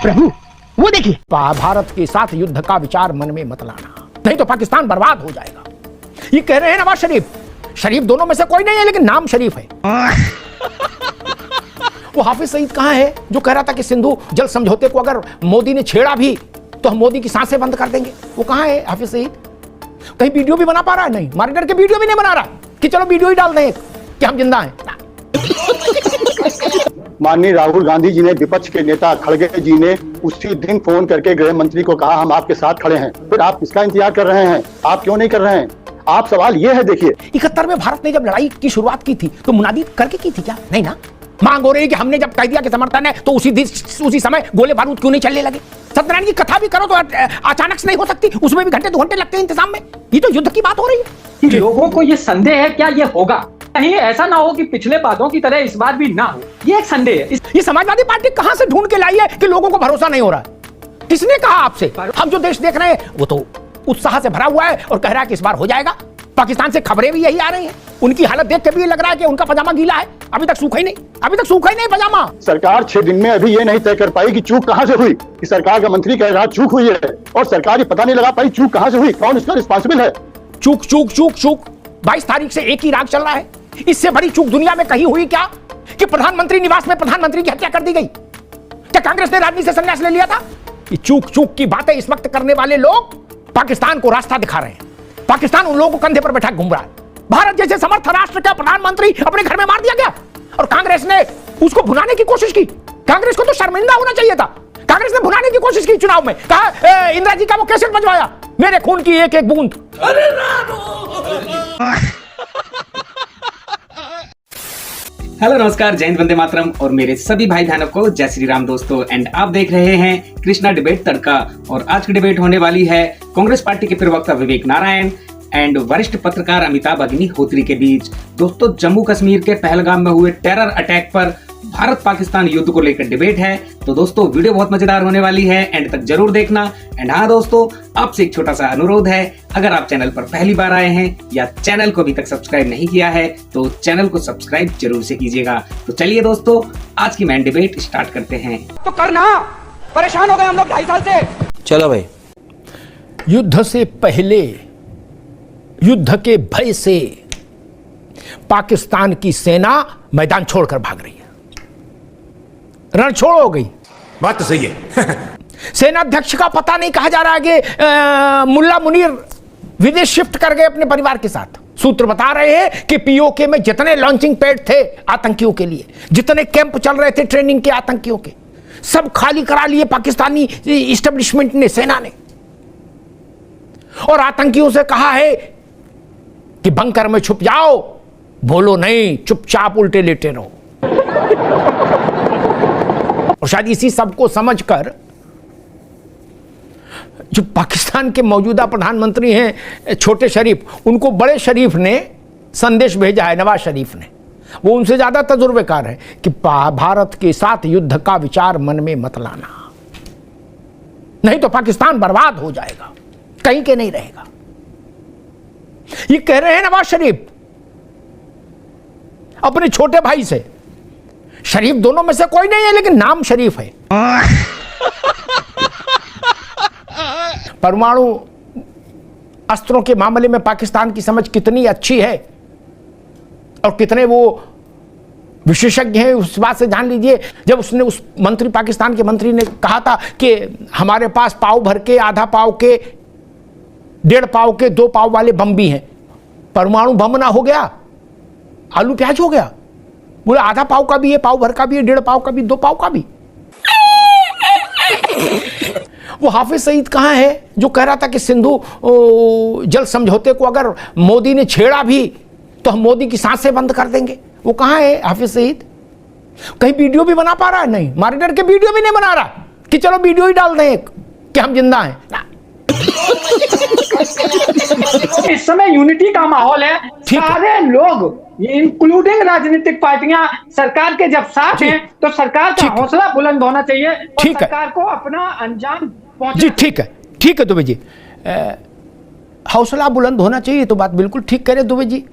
प्रभु वो देखिए, भारत के साथ युद्ध का विचार मन में मत लाना, नहीं तो पाकिस्तान बर्बाद हो जाएगा। ये कह रहे हैं नवाज शरीफ। शरीफ दोनों में से कोई नहीं है, लेकिन नाम शरीफ है। वो हाफिज सईद कहां है जो कह रहा था कि सिंधु जल समझौते को अगर मोदी ने छेड़ा भी तो हम मोदी की सांसें बंद कर देंगे? वो कहां है हाफिज सईद? कहीं वीडियो भी बना पा रहा है? नहीं, मॉनिटर के वीडियो भी नहीं बना रहा कि चलो वीडियो ही डाल दें कि हम जिंदा हैं। माननीय राहुल गांधी जी ने, विपक्ष के नेता खड़गे जी ने उसी दिन फोन करके गृह मंत्री को कहा हम आपके साथ खड़े हैं। फिर आप किसका इंतजार कर रहे हैं? आप क्यों नहीं कर रहे हैं? आप सवाल ये है, देखिए 71 में भारत ने जब लड़ाई की शुरुआत की थी तो मुनादी करके की थी क्या? नहीं ना। मांग हो रही है कि हमने जब कह दिया कि समर्थन है तो उसी समय गोले बारूद क्यों नहीं चलने लगे? सत्यनारायण की कथा भी करो तो अचानक से नहीं हो सकती, उसमें भी घंटे 2 घंटे लगते हैं इंतजाम में। ये तो युद्ध की बात हो रही है। लोगों को ये संदेह है क्या ये होगा? कहीं ऐसा ना हो कि पिछले बातों की तरह इस बार भी ना हो, ये एक संदेह है। ये समाजवादी पार्टी कहां से ढूंढ के लाई है कि लोगों को भरोसा नहीं हो रहा है? किसने कहा आपसे? हम जो देश देख रहे हैं वो तो उत्साह से भरा हुआ है और कह रहा है कि इस बार हो जाएगा। पाकिस्तान से खबरें भी यही आ रही हैं। उनकी हालत देख के भी ये लग रहा है कि उनका पजामा गीला है, अभी तक सूखा ही नहीं पजामा। सरकार 6 दिन में अभी ये नहीं तय कर पाई कि चूक कहां से हुई, कि सरकार का मंत्री कह रहा चूक हुई है और सरकार ये पता नहीं लगा पाई चूक कहां से हुई, कौन इसका रिस्पॉन्सिबल है। चूक 22 तारीख से एक ही राग चल रहा है। इससे बड़ी चूक दुनिया में कहीं हुई क्या कि प्रधानमंत्री निवास में प्रधानमंत्री की हत्या कर दी गई? क्या कांग्रेस ने राजनीति से संन्यास ले लिया था? ये चूक की बातें इस वक्त करने वाले लोग पाकिस्तान को रास्ता दिखा रहे हैं। पाकिस्तान उन लोगों को कंधे पर बैठा घूम रहा है। भारत जैसे समर्थ राष्ट्र का प्रधानमंत्री अपने घर में मार दिया गया और कांग्रेस ने उसको भुनाने की कोशिश की। कांग्रेस को तो शर्मिंदा होना चाहिए था। कांग्रेस ने भुनाने की कोशिश की चुनाव में, कहा इंदिरा जी का वो कैसेट बजवाया, मेरे खून की एक एक बूंद। हेलो नमस्कार, जय हिंद, वंदे मातरम और मेरे सभी भाई बहनों को जय श्री राम दोस्तों। एंड आप देख रहे हैं कृष्णा डिबेट तड़का। और आज की डिबेट होने वाली है कांग्रेस पार्टी के प्रवक्ता विवेक नारायण एंड वरिष्ठ पत्रकार अमिताभ अग्निहोत्री के बीच। दोस्तों, जम्मू कश्मीर के पहलगाम में हुए टेरर अटैक पर भारत पाकिस्तान युद्ध को लेकर डिबेट है। तो दोस्तों, वीडियो बहुत मजेदार होने वाली है, एंड तक जरूर देखना। एंड हाँ दोस्तों, आपसे एक छोटा सा अनुरोध है, अगर आप चैनल पर पहली बार आए हैं या चैनल को अभी तक सब्सक्राइब नहीं किया है तो चैनल को सब्सक्राइब जरूर से कीजिएगा। तो चलिए दोस्तों, आज की मेन डिबेट स्टार्ट करते हैं। तो करना, परेशान हो गए हम लोग 2.5 साल से। चलो भाई। युद्ध से पहले, युद्ध के भय से पाकिस्तान की सेना मैदान छोड़कर भाग रही है। रण छोड़ हो गई। बात तो सही है। सेना अध्यक्ष का पता नहीं कहा जा रहा है कि मुल्ला मुनीर विदेश शिफ्ट कर गए अपने परिवार के साथ। सूत्र बता रहे हैं कि पीओके में जितने लॉन्चिंग पैड थे आतंकियों के लिए, जितने कैंप चल रहे थे ट्रेनिंग के आतंकियों के, सब खाली करा लिए पाकिस्तानी इस्टेब्लिशमेंट ने, सेना ने। और आतंकियों से कहा है कि बंकर में छुप जाओ, बोलो नहीं, चुपचाप उल्टे लेटे रहो। और शायद इसी सबको समझकर जो पाकिस्तान के मौजूदा प्रधानमंत्री हैं छोटे शरीफ, उनको बड़े शरीफ ने संदेश भेजा है, नवाज शरीफ ने। वो उनसे ज्यादा तजुर्बेकार है कि भारत के साथ युद्ध का विचार मन में मत लाना, नहीं तो पाकिस्तान बर्बाद हो जाएगा, कहीं के नहीं रहेगा। ये कह रहे हैं नवाज शरीफ अपने छोटे भाई से। शरीफ दोनों में से कोई नहीं है, लेकिन नाम शरीफ है। परमाणु अस्त्रों के मामले में पाकिस्तान की समझ कितनी अच्छी है और कितने वो विशेषज्ञ हैं, उस बात से जान लीजिए। जब उसने उस मंत्री, पाकिस्तान के मंत्री ने कहा था कि हमारे पास पाव भर के, आधा पाव के, 1.5 पाव के, 2 पाव वाले बम भी हैं। परमाणु बम ना हो गया, आलू प्याज हो गया। बोले आधा पाव का भी है, पाव भर का भी है, 1.5 पाव का भी, 2 पाव का भी। वो हाफिज सईद कहां है जो कह रहा था कि सिंधु जल समझौते को अगर मोदी ने छेड़ा भी तो हम मोदी की सांसें बंद कर देंगे? वो कहां है हाफिज सईद? कहीं वीडियो भी बना पा रहा है? नहीं, मॉनिटर के वीडियो भी नहीं बना रहा कि चलो वीडियो ही डाल दें कि हम जिंदा हैं। इस समय यूनिटी का माहौल है। सारे लोग इंक्लूडिंग राजनीतिक पार्टियां सरकार के जब साथ हैं तो सरकार का हौसला बुलंद होना चाहिए और सरकार को अपना अंजाम पहुंचाना। जी ठीक है दुबे जी, हौसला बुलंद होना चाहिए, तो बात बिल्कुल ठीक कह रहे दुबे जी।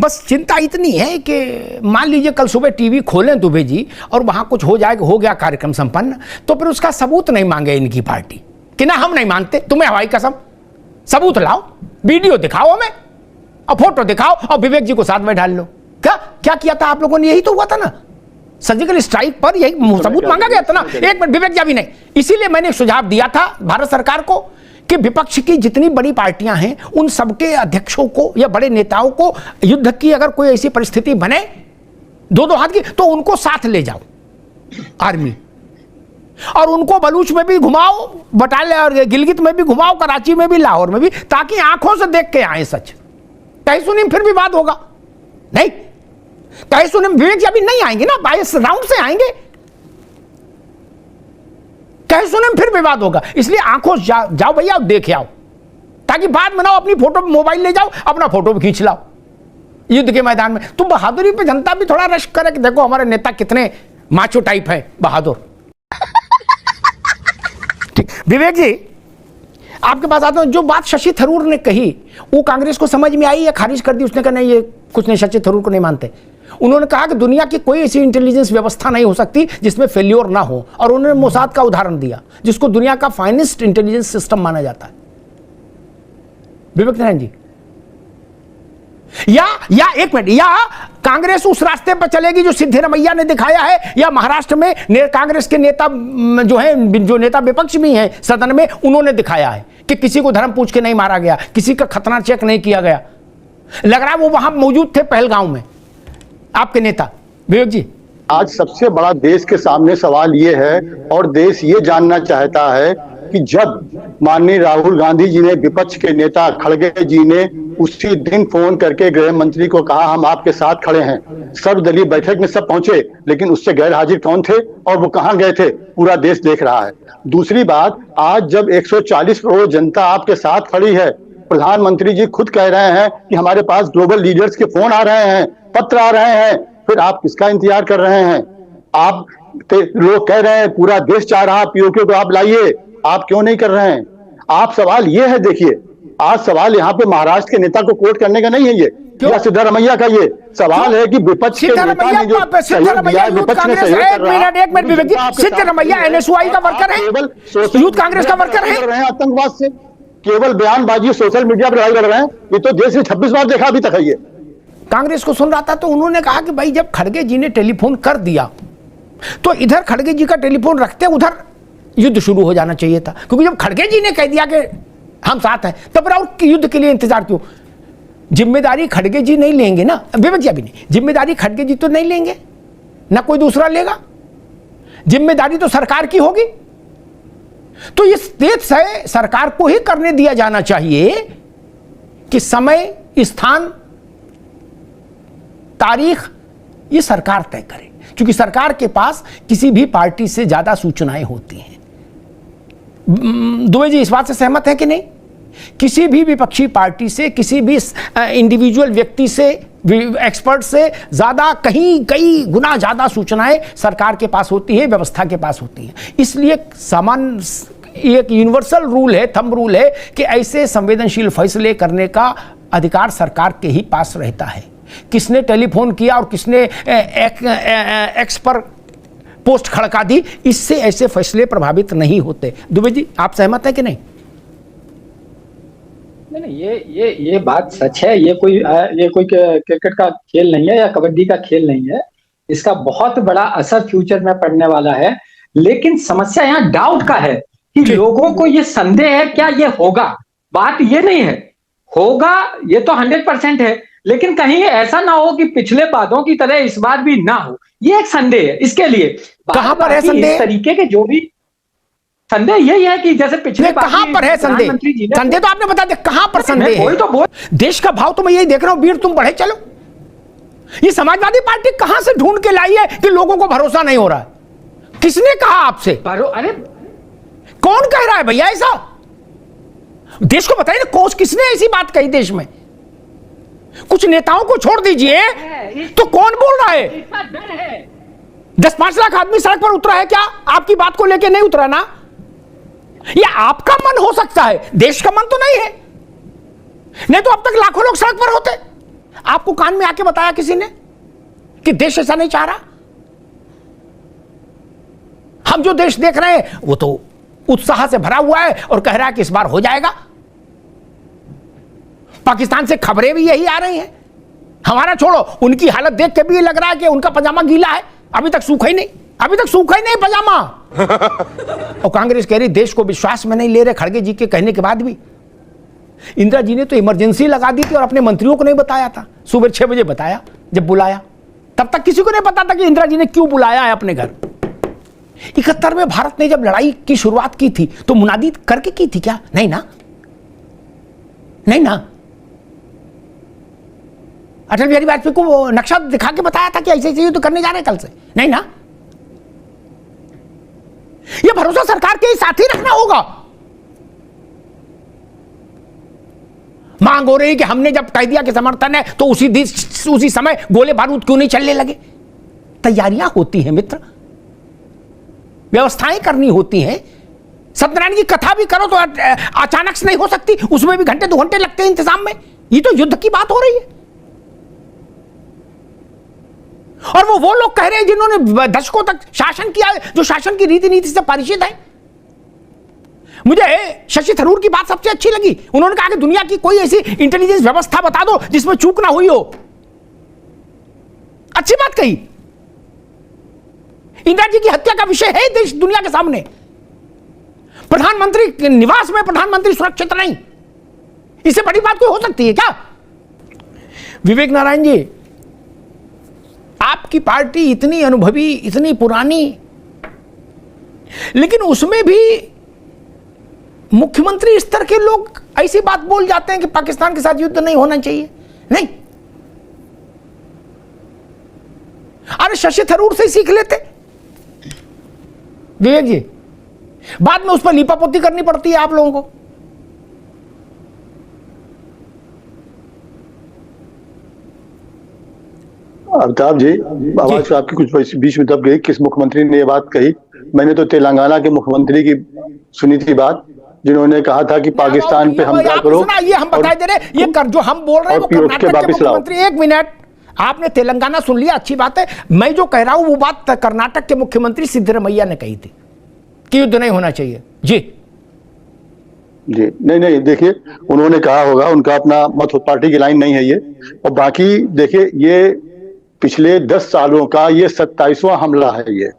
बस चिंता इतनी है कि मान लीजिए कल सुबह टीवी खोलें दुबे जी और वहां कुछ हो जाएगा, हो गया कार्यक्रम संपन्न, तो फिर उसका सबूत नहीं मांगे इनकी पार्टी कि ना हम नहीं मानते, तुम्हें हवाई कसम, सबूत लाओ, वीडियो दिखाओ हमें और फोटो दिखाओ और विवेक जी को साथ में डाल लो। क्या क्या किया था आप लोगों ने? यही तो हुआ था ना, सर्जिकल स्ट्राइक पर यही सबूत मांगा गया था ना। एक मिनट विवेक जी अभी नहीं, इसीलिए मैंने एक सुझाव दिया था भारत सरकार को कि विपक्ष की जितनी बड़ी पार्टियां हैं उन सबके अध्यक्षों को या बड़े नेताओं को युद्ध की अगर कोई ऐसी परिस्थिति बने दो दो हाथ की, तो उनको साथ ले जाओ आर्मी, और उनको बलूच में भी घुमाओ, बटालिया और गिलगित में भी घुमाओ, कराची में भी, लाहौर में भी, ताकि आंखों से देख के आए सच। कहीं सुनी फिर विवाद होगा नहीं, कहीं सुने विवेक जी अभी नहीं आएंगे ना, 22 राउंड से आएंगे, कहीं सुने फिर विवाद होगा। इसलिए आंखों जाओ भैया, देख आओ, ताकि बाद में ना अपनी फोटो मोबाइल ले जाओ, अपना फोटो भी खींच लाओ युद्ध के मैदान में। तुम बहादुरी पे जनता भी थोड़ा रश करे कि देखो हमारे नेता कितने माचो टाइप है, बहादुर। ठीक, विवेक जी आपके पास आता हूं। जो बात शशि थरूर ने कही वो कांग्रेस को समझ में आई या खारिज कर दी? उसने कहा नहीं, ये कुछ नहीं, शशि थरूर को नहीं मानते। उन्होंने कहा कि दुनिया की कोई ऐसी इंटेलिजेंस व्यवस्था नहीं हो सकती जिसमें फेल्योर ना हो, और उन्होंने मोसाद का उदाहरण दिया जिसको दुनिया का फाइनेस्ट इंटेलिजेंस सिस्टम माना जाता है। विवेक नारायण जी, या एक मिनट, या कांग्रेस उस रास्ते पर चलेगी जो सिद्धरमैया ने दिखाया है, या महाराष्ट्र में कांग्रेस के नेता जो हैं, जो नेता विपक्ष में हैं सदन में, उन्होंने दिखाया है कि किसी को धर्म पूछ के नहीं मारा गया, किसी का खतना चेक नहीं किया गया। लग रहा है वो वहां मौजूद थे पहलगांव में आपके नेता। विवेक जी, आज सबसे बड़ा देश के सामने सवाल ये है, और देश ये जानना चाहता है कि जब माननीय राहुल गांधी जी ने, विपक्ष के नेता खड़गे जी ने उसी दिन फोन करके गृह मंत्री को कहा हम आपके साथ खड़े हैं, सर्वदलीय बैठक में सब पहुंचे, लेकिन उससे गैर हाजिर कौन थे और वो कहां गए थे, पूरा देश देख रहा है। दूसरी बात, आज जब 140 करोड़ जनता आपके साथ खड़ी है, प्रधानमंत्री जी खुद कह रहे हैं कि हमारे पास ग्लोबल लीडर्स के फोन आ रहे हैं, पत्र आ रहे हैं, फिर आप किसका इंतजार कर रहे हैं? आप लोग कह रहे हैं पूरा देश चाह रहा पीओके को आप लाइए, आप क्यों नहीं कर रहे हैं? आप सवाल ये है, देखिए आज सवाल यहाँ पे महाराष्ट्र के नेता को कोट करने का नहीं है, ये या सिद्धरमैया का, ये सवाल है कि विपक्ष के नेता ने जो सहयोग दिया है, विपक्ष ने सहयोग कर रहा है। एक मिनट विवेक जी, सिद्धरमैया एनएसयूआई का वर्कर है, यूथ कांग्रेस का वर्कर है, आतंकवाद से केवल बयानबाजी सोशल मीडिया पर लड़ाई लड़ रहे हैं। ये तो देश में 26 बार देखा अभी तक है। ये कांग्रेस को सुन रहा था तो उन्होंने कहा कि भाई जब खड़गे जी ने टेलीफोन कर दिया तो इधर खड़गे जी का टेलीफोन रखते उधर युद्ध शुरू हो जाना चाहिए था, क्योंकि जब खड़गे जी ने कह दिया कि हम साथ हैं तब और युद्ध के लिए इंतजार क्यों? जिम्मेदारी खड़गे जी नहीं लेंगे ना, विवेक जी अभी नहीं, जिम्मेदारी खड़गे जी तो नहीं लेंगे ना, कोई दूसरा लेगा, जिम्मेदारी तो सरकार की होगी। तो इस देश से सरकार को ही करने दिया जाना चाहिए कि समय, स्थान, तारीख ये सरकार तय करे, क्योंकि सरकार के पास किसी भी पार्टी से ज्यादा सूचनाएं होती हैं। दुबे जी इस बात से सहमत है कि नहीं? किसी भी विपक्षी पार्टी से, किसी भी इंडिविजुअल व्यक्ति से, एक्सपर्ट से ज्यादा, कई गुना ज्यादा सूचनाएं सरकार के पास होती है, व्यवस्था के पास होती है। इसलिए एक यूनिवर्सल रूल है, थंब रूल है कि ऐसे संवेदनशील फैसले करने का अधिकार सरकार के ही पास रहता है। किसने टेलीफोन किया और किसने एक्स पर पोस्ट खड़का दी, इससे ऐसे फैसले प्रभावित नहीं होते। दुबे जी आप सहमत हैं कि नहीं? नहीं, ये बात सच है। ये कोई क्रिकेट का खेल नहीं है या कबड्डी का खेल नहीं है। इसका बहुत बड़ा असर फ्यूचर में पड़ने वाला है। लेकिन समस्या यहाँ डाउट का है कि लोगों को ये संदेह है क्या ये होगा। बात ये नहीं है, होगा ये तो 100% है, लेकिन कहीं ऐसा ना हो कि पिछले बातों की तरह इस बार भी ना हो, ये एक संदेह है। इसके लिए कहां पर है संदेह? इस तरीके के जो भी संदेह यही है कि जैसे पिछले कहां पर है संदेह? संदेह तो आपने बता दिया, कहां पर संदेह है? तो देश का भाव तो मैं यही देख रहा हूं, वीर तुम बढ़े चलो। ये समाजवादी पार्टी कहां से ढूंढ के लाई है कि लोगों को भरोसा नहीं हो रहा है? किसने कहा आपसे? अरे कौन कह रहा है भैया ऐसा? देश को बताइए ना, कोच किसने ऐसी बात कही देश में? कुछ नेताओं को छोड़ दीजिए, तो कौन बोल रहा है? 10-5 लाख आदमी सड़क पर उतरा है क्या? आपकी बात को लेके नहीं उतरा ना? ये आपका मन हो सकता है, देश का मन तो नहीं है। नहीं तो अब तक लाखों लोग सड़क पर होते। आपको कान में आके बताया किसी ने कि देश ऐसा नहीं चाह रहा? हम जो देश देख रहे हैं वो तो उत्साह से भरा हुआ है और कह रहा है कि इस बार हो जाएगा। पाकिस्तान से खबरें भी यही आ रही हैं। हमारा छोड़ो, उनकी हालत देख के भी लग रहा है कि उनका पजामा गीला है, अभी तक सूखा ही नहीं, अभी तक सूखा ही नहीं पजामा। और कांग्रेस कह रही देश को विश्वास में नहीं ले रहे, खड़गे जी के कहने के बाद भी। इंदिरा जी ने तो इमरजेंसी लगा दी थी और अपने मंत्रियों को नहीं बताया था। सुबह 6 बजे बताया जब बुलाया, तब तक किसी को नहीं पता था कि इंदिरा जी ने क्यों बुलाया है अपने घर। 71 में भारत ने जब लड़ाई की शुरुआत की थी तो मुनादी करके की थी क्या? नहीं ना, नहीं ना। अटल बिहारी वाजपेयी को वो नक्शा दिखा के बताया था कि ऐसे ऐसे तो करने जा रहे हैं कल से? नहीं ना। ये भरोसा सरकार के साथ ही रखना होगा। मांग हो रही कि हमने जब कह दिया कि समर्थन है तो उसी समय गोले बारूद क्यों नहीं चलने लगे? तैयारियां होती हैं मित्र, व्यवस्थाएं करनी होती हैं। सत्यनारायण की कथा भी करो तो अचानक से नहीं हो सकती, उसमें भी घंटे 2 घंटे लगते हैं इंतजाम में। ये तो युद्ध की बात हो रही है। और वो लोग कह रहे हैं जिन्होंने दशकों तक शासन किया, जो शासन की रीति नीति से परिचित है। मुझे शशि थरूर की बात सबसे अच्छी लगी। उन्होंने कहा कि दुनिया की कोई ऐसी इंटेलिजेंस व्यवस्था बता दो जिसमें चूक ना हुई हो। अच्छी बात कही। इंदिरा जी की हत्या का विषय है देश दुनिया के सामने। प्रधानमंत्री निवास में प्रधानमंत्री सुरक्षित नहीं, इससे बड़ी बात कोई हो सकती है क्या? विवेक नारायण जी, आपकी पार्टी इतनी अनुभवी, इतनी पुरानी, लेकिन उसमें भी मुख्यमंत्री स्तर के लोग ऐसी बात बोल जाते हैं कि पाकिस्तान के साथ युद्ध नहीं होना चाहिए। नहीं, अरे शशि थरूर से सीख लेते विवेक जी। बाद में उस पर लीपापोती करनी पड़ती है आप लोगों को। अमिताभ जी, आवाज आपकी कुछ बीच में दब गई। किस मुख्यमंत्री ने ये बात कही? मैंने तो तेलंगाना के मुख्यमंत्री की सुनी थी बात, जिन्होंने कहा था कि पाकिस्तान पे हमला करो। ये हम बता दे रहे, ये कर जो हम बोल रहे हैं वो कर्नाटक के मुख्यमंत्री। 1 मिनट, आपने तेलंगाना सुन लिया, अच्छी बात है। मैं जो कह रहा हूं वो बात कर्नाटक के मुख्यमंत्री सिद्धरमैया ने कही थी कि युद्ध नहीं होना चाहिए। जी जी, नहीं, देखिए, उन्होंने कहा होगा, उनका अपना मत, पार्टी की लाइन नहीं है ये। और बाकी देखिए, ये पिछले 10 सालों का ये 27वां हमला है ये।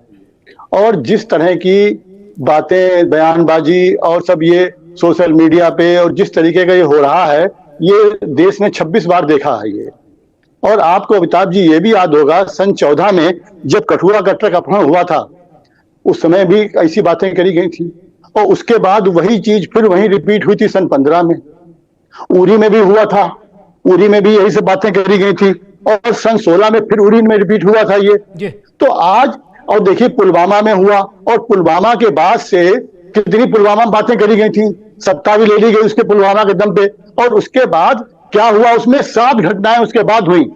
और जिस तरह की बातें, बयानबाजी और सब ये सोशल मीडिया पे, और जिस तरीके का ये हो रहा है, ये देश ने 26 बार देखा है ये। और आपको अमिताभ जी ये भी याद होगा, सन 14 में जब कठुआ का ट्रक अपहरण हुआ था, उस समय भी ऐसी बातें करी गई थी। और उसके बाद वही चीज फिर वही रिपीट हुई थी सन 15 में। उरी में भी हुआ था, उरी में भी यही सब बातें करी गई थी। और सन 16 में फिर उरी में रिपीट हुआ था ये। तो आज, और देखिए पुलवामा में हुआ, और पुलवामा के बाद से कितनी पुलवामा में बातें करी गई थी, सत्ता भी ले ली गई उसके पुलवामा के दम पे। और उसके बाद क्या हुआ, उसमें 7 घटनाएं उसके बाद हुई।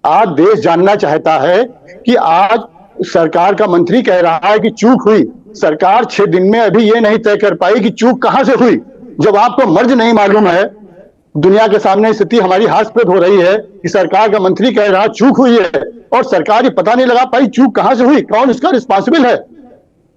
आज देश जानना चाहता है कि आज सरकार का मंत्री कह रहा है कि चूक हुई। सरकार 6 दिन में अभी ये नहीं तय कर पाई कि चूक कहां से हुई। जब आपको मर्ज नहीं मालूम है, दुनिया के सामने स्थिति हमारी हास्यास्पद हो रही है कि सरकार का मंत्री कह रहा चूक हुई है, और सरकार ये पता नहीं लगा पाई चूक कहां से हुई, कौन इसका रिस्पॉन्सिबल है।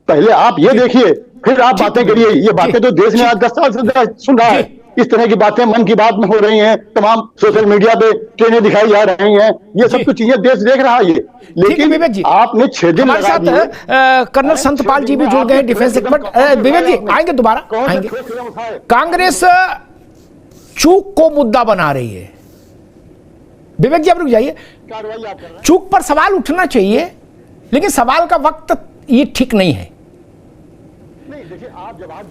पहले आप ये देखिए, फिर आप बातें करिए। ये बातें तो देश ने आज 10 साल से सुन रहा है। इस तरह की बातें मन की बात में हो रही हैं, तमाम सोशल मीडिया पे ट्रेनें दिखाई जा रही हैं, ये सब तो चीजें देश देख रहा है ये। लेकिन आपने 6 दिन लगा दिए। कर्नल संतपाल जी भी जुड़ गए, डिफेंस एक्सपर्ट। विवेक जी आएंगे, दोबारा आएंगे। कांग्रेस चूक को मुद्दा बना रही है। विवेक जी आप रुक जाइए। चूक पर सवाल उठना चाहिए, लेकिन सवाल का वक्त ये ठीक नहीं है।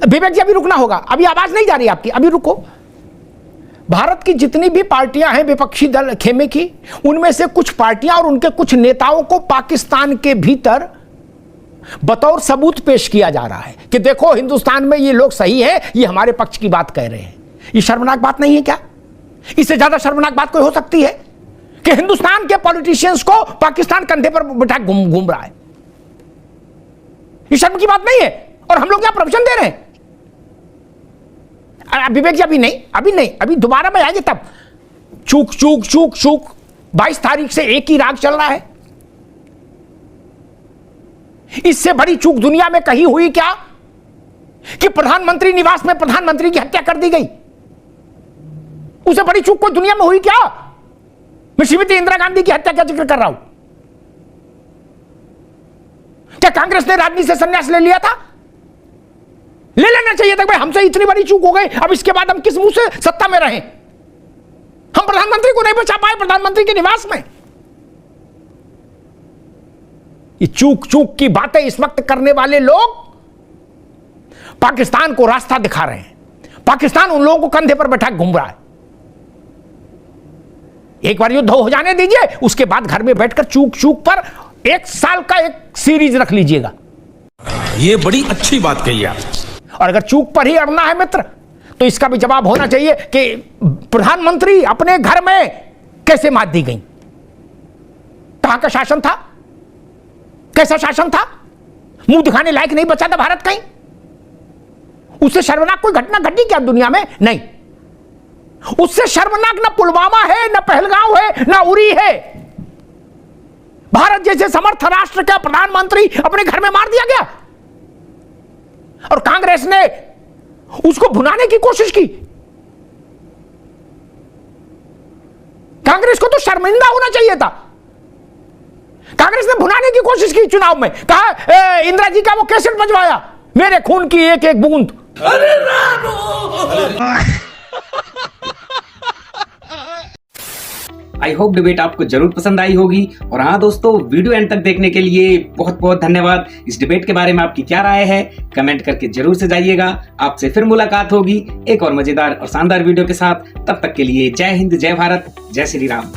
विवेक जी अभी रुकना होगा, अभी आवाज नहीं जा रही आपकी, अभी रुको। भारत की जितनी भी पार्टियां हैं विपक्षी दल खेमे की, उनमें से कुछ पार्टियां और उनके कुछ नेताओं को पाकिस्तान के भीतर बतौर सबूत पेश किया जा रहा है कि देखो हिंदुस्तान में ये लोग सही है, ये हमारे पक्ष की बात कह रहे हैं। ये शर्मनाक बात नहीं है क्या? इससे ज्यादा शर्मनाक बात कोई हो सकती है कि हिंदुस्तान के पॉलिटिशियंस को पाकिस्तान कंधे पर बिठा घूम रहा है? ये शर्म की बात नहीं है, और हम लोग क्या प्रवचन दे रहे हैं? विवेक जी अभी नहीं, अभी दोबारा में आएंगे तब। चूक चूक चूक चूक 22 तारीख से एक ही राग चल रहा है। इससे बड़ी चूक दुनिया में कहीं हुई क्या कि प्रधानमंत्री निवास में प्रधानमंत्री की हत्या कर दी गई? उससे बड़ी चूक कोई दुनिया में हुई क्या? मैं श्रीमती इंदिरा गांधी की हत्या का जिक्र कर रहा हूं। क्या कांग्रेस ने राजनीति से संन्यास ले लिया था? ले लेना चाहिए था। भाई हमसे इतनी बड़ी चूक हो गई, अब इसके बाद हम किस मुंह से सत्ता में रहें? हम प्रधानमंत्री को नहीं बचा पाए प्रधानमंत्री के निवास में। ये चूक चूक की बातें इस वक्त करने वाले लोग पाकिस्तान को रास्ता दिखा रहे हैं। पाकिस्तान उन लोगों को कंधे पर बैठा घूम रहा है। एक बार युद्ध हो जाने दीजिए, उसके बाद घर में बैठकर चूक चूक पर 1 साल का एक सीरीज रख लीजिएगा। ये बड़ी अच्छी बात कही आप। और अगर चूक पर ही अड़ना है मित्र, तो इसका भी जवाब होना चाहिए कि प्रधानमंत्री अपने घर में कैसे मात दी गई? कहां का शासन था? कैसा शासन था? मुंह दिखाने लायक नहीं बचा था भारत कहीं? उससे शर्मनाक कोई घटना घटी क्या दुनिया में? नहीं। उससे शर्मनाक ना पुलवामा है, ना पहलगांव है, ना उरी है। भारत जैसे समर्थ राष्ट्र का प्रधानमंत्री अपने घर में मार दिया गया और कांग्रेस ने उसको भुनाने की कोशिश की। कांग्रेस को तो शर्मिंदा होना चाहिए था। कांग्रेस ने भुनाने की कोशिश की चुनाव में, कहा इंदिरा जी का वो कैसेट बजवाया, मेरे खून की एक एक बूंद। अरे आई होप डिबेट आपको जरूर पसंद आई होगी। और हाँ दोस्तों, वीडियो एंड तक देखने के लिए बहुत बहुत धन्यवाद। इस डिबेट के बारे में आपकी क्या राय है कमेंट करके जरूर से जाइएगा। आपसे फिर मुलाकात होगी एक और मजेदार और शानदार वीडियो के साथ। तब तक के लिए जय हिंद, जय भारत, जय श्री राम।